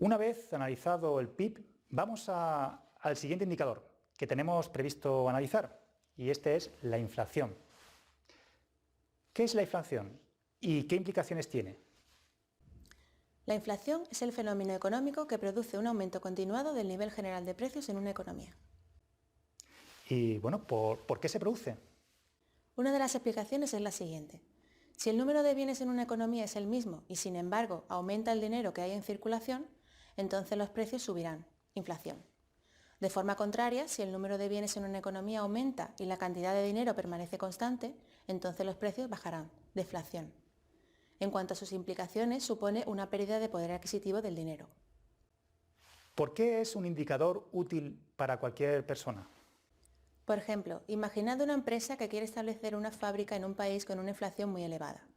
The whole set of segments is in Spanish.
Una vez analizado el PIB, vamos al siguiente indicador que tenemos previsto analizar, y este es la inflación. ¿Qué es la inflación y qué implicaciones tiene? La inflación es el fenómeno económico que produce un aumento continuado del nivel general de precios en una economía. Y bueno, ¿por qué se produce? Una de las explicaciones es la siguiente. Si el número de bienes en una economía es el mismo y sin embargo aumenta el dinero que hay en circulación, entonces los precios subirán, inflación. De forma contraria, si el número de bienes en una economía aumenta y la cantidad de dinero permanece constante, entonces los precios bajarán, deflación. En cuanto a sus implicaciones, supone una pérdida de poder adquisitivo del dinero. ¿Por qué es un indicador útil para cualquier persona? Por ejemplo, imaginad una empresa que quiere establecer una fábrica en un país con una inflación muy elevada.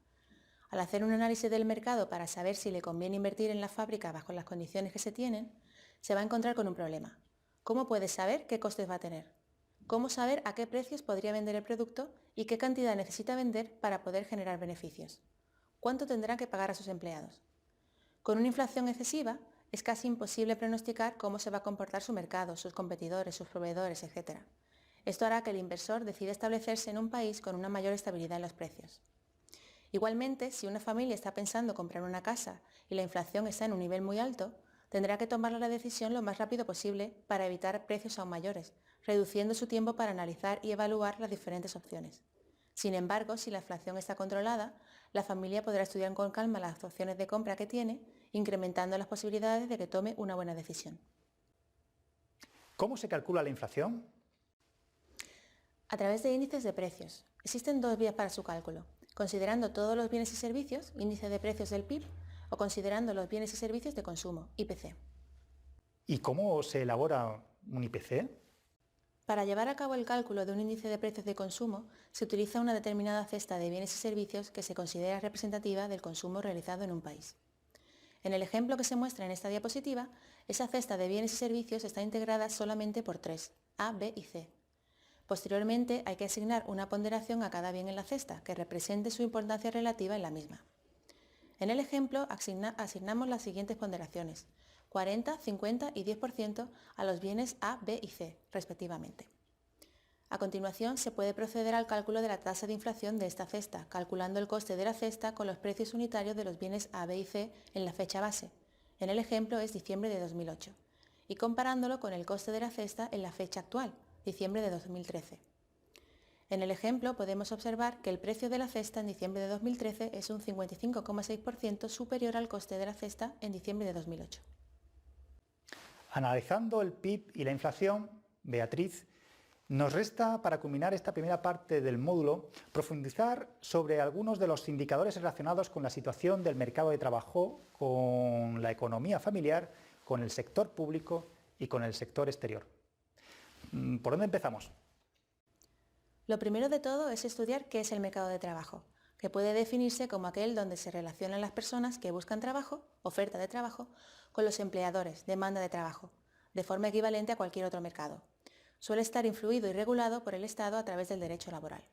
Al hacer un análisis del mercado para saber si le conviene invertir en la fábrica bajo las condiciones que se tienen, se va a encontrar con un problema. ¿Cómo puede saber qué costes va a tener? ¿Cómo saber a qué precios podría vender el producto y qué cantidad necesita vender para poder generar beneficios? ¿Cuánto tendrá que pagar a sus empleados? Con una inflación excesiva, es casi imposible pronosticar cómo se va a comportar su mercado, sus competidores, sus proveedores, etc. Esto hará que el inversor decida establecerse en un país con una mayor estabilidad en los precios. Igualmente, si una familia está pensando comprar una casa y la inflación está en un nivel muy alto, tendrá que tomar la decisión lo más rápido posible para evitar precios aún mayores, reduciendo su tiempo para analizar y evaluar las diferentes opciones. Sin embargo, si la inflación está controlada, la familia podrá estudiar con calma las opciones de compra que tiene, incrementando las posibilidades de que tome una buena decisión. ¿Cómo se calcula la inflación? A través de índices de precios. Existen dos vías para su cálculo, considerando todos los bienes y servicios, índice de precios del PIB, o considerando los bienes y servicios de consumo, IPC. ¿Y cómo se elabora un IPC? Para llevar a cabo el cálculo de un índice de precios de consumo, se utiliza una determinada cesta de bienes y servicios que se considera representativa del consumo realizado en un país. En el ejemplo que se muestra en esta diapositiva, esa cesta de bienes y servicios está integrada solamente por tres, A, B y C. Posteriormente hay que asignar una ponderación a cada bien en la cesta que represente su importancia relativa en la misma. En el ejemplo asignamos las siguientes ponderaciones, 40, 50 y 10% a los bienes A, B y C, respectivamente. A continuación se puede proceder al cálculo de la tasa de inflación de esta cesta, calculando el coste de la cesta con los precios unitarios de los bienes A, B y C en la fecha base. En el ejemplo es diciembre de 2008, y comparándolo con el coste de la cesta en la fecha actual, diciembre de 2013. En el ejemplo podemos observar que el precio de la cesta en diciembre de 2013 es un 55,6% superior al coste de la cesta en diciembre de 2008. Analizando el PIB y la inflación, Beatriz, nos resta, para culminar esta primera parte del módulo, profundizar sobre algunos de los indicadores relacionados con la situación del mercado de trabajo, con la economía familiar, con el sector público y con el sector exterior. ¿Por dónde empezamos? Lo primero de todo es estudiar qué es el mercado de trabajo, que puede definirse como aquel donde se relacionan las personas que buscan trabajo, oferta de trabajo, con los empleadores, demanda de trabajo, de forma equivalente a cualquier otro mercado. Suele estar influido y regulado por el Estado a través del derecho laboral.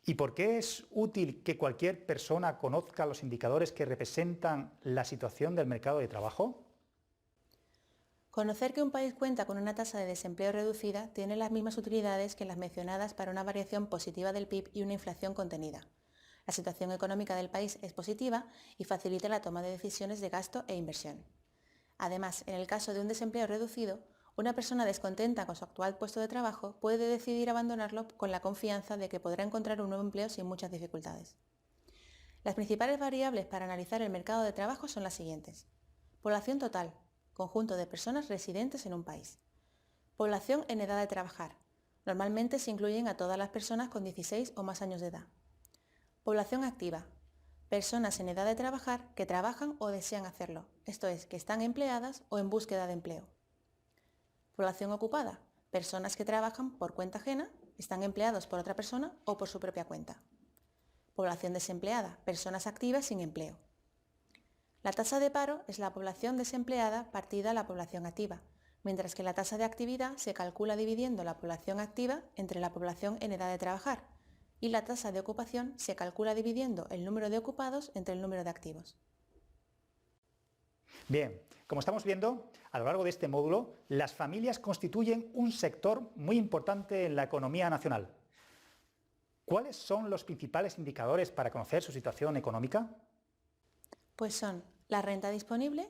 ¿Y por qué es útil que cualquier persona conozca los indicadores que representan la situación del mercado de trabajo? Conocer que un país cuenta con una tasa de desempleo reducida tiene las mismas utilidades que las mencionadas para una variación positiva del PIB y una inflación contenida. La situación económica del país es positiva y facilita la toma de decisiones de gasto e inversión. Además, en el caso de un desempleo reducido, una persona descontenta con su actual puesto de trabajo puede decidir abandonarlo con la confianza de que podrá encontrar un nuevo empleo sin muchas dificultades. Las principales variables para analizar el mercado de trabajo son las siguientes. Población total, conjunto de personas residentes en un país. Población en edad de trabajar. Normalmente se incluyen a todas las personas con 16 o más años de edad. Población activa. Personas en edad de trabajar que trabajan o desean hacerlo, esto es, que están empleadas o en búsqueda de empleo. Población ocupada. Personas que trabajan por cuenta ajena, están empleados por otra persona o por su propia cuenta. Población desempleada. Personas activas sin empleo. La tasa de paro es la población desempleada partida a la población activa, mientras que la tasa de actividad se calcula dividiendo la población activa entre la población en edad de trabajar, y la tasa de ocupación se calcula dividiendo el número de ocupados entre el número de activos. Bien, como estamos viendo, a lo largo de este módulo, las familias constituyen un sector muy importante en la economía nacional. ¿Cuáles son los principales indicadores para conocer su situación económica? Pues son la renta disponible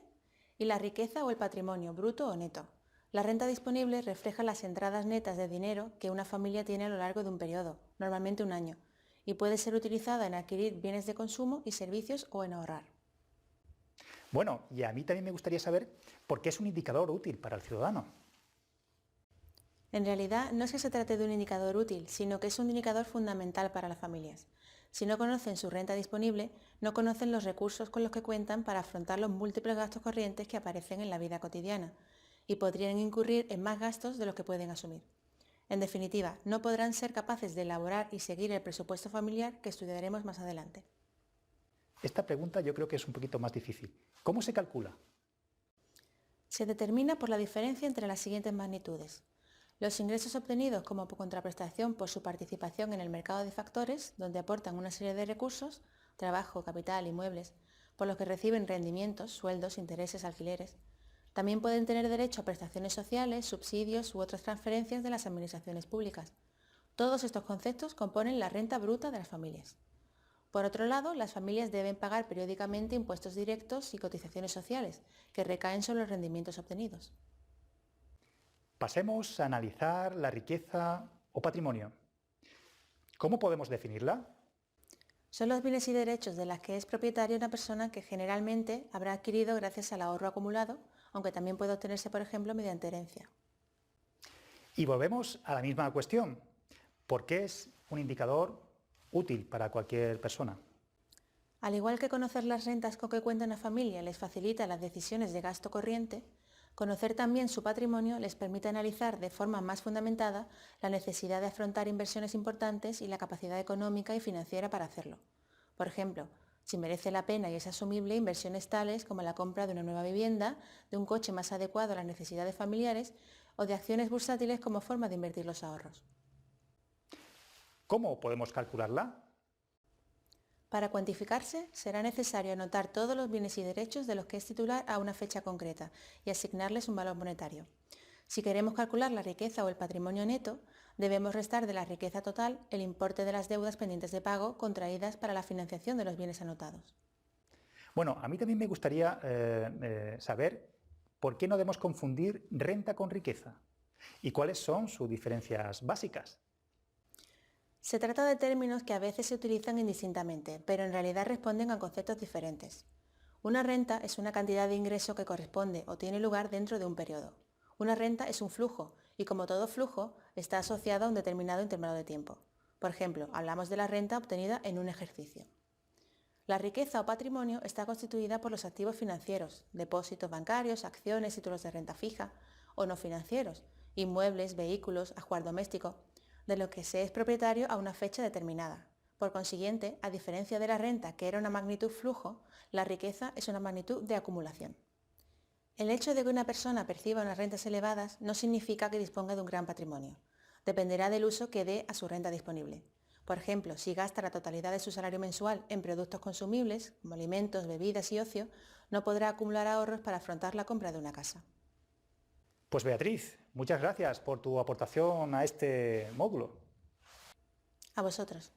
y la riqueza o el patrimonio, bruto o neto. La renta disponible refleja las entradas netas de dinero que una familia tiene a lo largo de un periodo, normalmente un año, y puede ser utilizada en adquirir bienes de consumo y servicios o en ahorrar. Bueno, y a mí también me gustaría saber por qué es un indicador útil para el ciudadano. En realidad, no es que se trate de un indicador útil, sino que es un indicador fundamental para las familias. Si no conocen su renta disponible, no conocen los recursos con los que cuentan para afrontar los múltiples gastos corrientes que aparecen en la vida cotidiana y podrían incurrir en más gastos de los que pueden asumir. En definitiva, no podrán ser capaces de elaborar y seguir el presupuesto familiar que estudiaremos más adelante. Esta pregunta yo creo que es un poquito más difícil. ¿Cómo se calcula? Se determina por la diferencia entre las siguientes magnitudes. Los ingresos obtenidos como contraprestación por su participación en el mercado de factores, donde aportan una serie de recursos, trabajo, capital, inmuebles, por los que reciben rendimientos, sueldos, intereses, alquileres. También pueden tener derecho a prestaciones sociales, subsidios u otras transferencias de las administraciones públicas. Todos estos conceptos componen la renta bruta de las familias. Por otro lado, las familias deben pagar periódicamente impuestos directos y cotizaciones sociales, que recaen sobre los rendimientos obtenidos. Pasemos a analizar la riqueza o patrimonio. ¿Cómo podemos definirla? Son los bienes y derechos de las que es propietaria una persona que generalmente habrá adquirido gracias al ahorro acumulado, aunque también puede obtenerse, por ejemplo, mediante herencia. Y volvemos a la misma cuestión. ¿Por qué es un indicador útil para cualquier persona? Al igual que conocer las rentas con que cuenta una familia les facilita las decisiones de gasto corriente, conocer también su patrimonio les permite analizar de forma más fundamentada la necesidad de afrontar inversiones importantes y la capacidad económica y financiera para hacerlo. Por ejemplo, si merece la pena y es asumible inversiones tales como la compra de una nueva vivienda, de un coche más adecuado a las necesidades familiares o de acciones bursátiles como forma de invertir los ahorros. ¿Cómo podemos calcularla? Para cuantificarse, será necesario anotar todos los bienes y derechos de los que es titular a una fecha concreta y asignarles un valor monetario. Si queremos calcular la riqueza o el patrimonio neto, debemos restar de la riqueza total el importe de las deudas pendientes de pago contraídas para la financiación de los bienes anotados. Bueno, a mí también me gustaría saber por qué no debemos confundir renta con riqueza y cuáles son sus diferencias básicas. Se trata de términos que a veces se utilizan indistintamente, pero en realidad responden a conceptos diferentes. Una renta es una cantidad de ingreso que corresponde o tiene lugar dentro de un periodo. Una renta es un flujo y, como todo flujo, está asociado a un determinado intervalo de tiempo. Por ejemplo, hablamos de la renta obtenida en un ejercicio. La riqueza o patrimonio está constituida por los activos financieros, depósitos bancarios, acciones, títulos de renta fija, o no financieros, inmuebles, vehículos, ajuar doméstico, de lo que se es propietario a una fecha determinada. Por consiguiente, a diferencia de la renta, que era una magnitud flujo, la riqueza es una magnitud de acumulación. El hecho de que una persona perciba unas rentas elevadas no significa que disponga de un gran patrimonio. Dependerá del uso que dé a su renta disponible. Por ejemplo, si gasta la totalidad de su salario mensual en productos consumibles, como alimentos, bebidas y ocio, no podrá acumular ahorros para afrontar la compra de una casa. Pues Beatriz, muchas gracias por tu aportación a este módulo. A vosotros.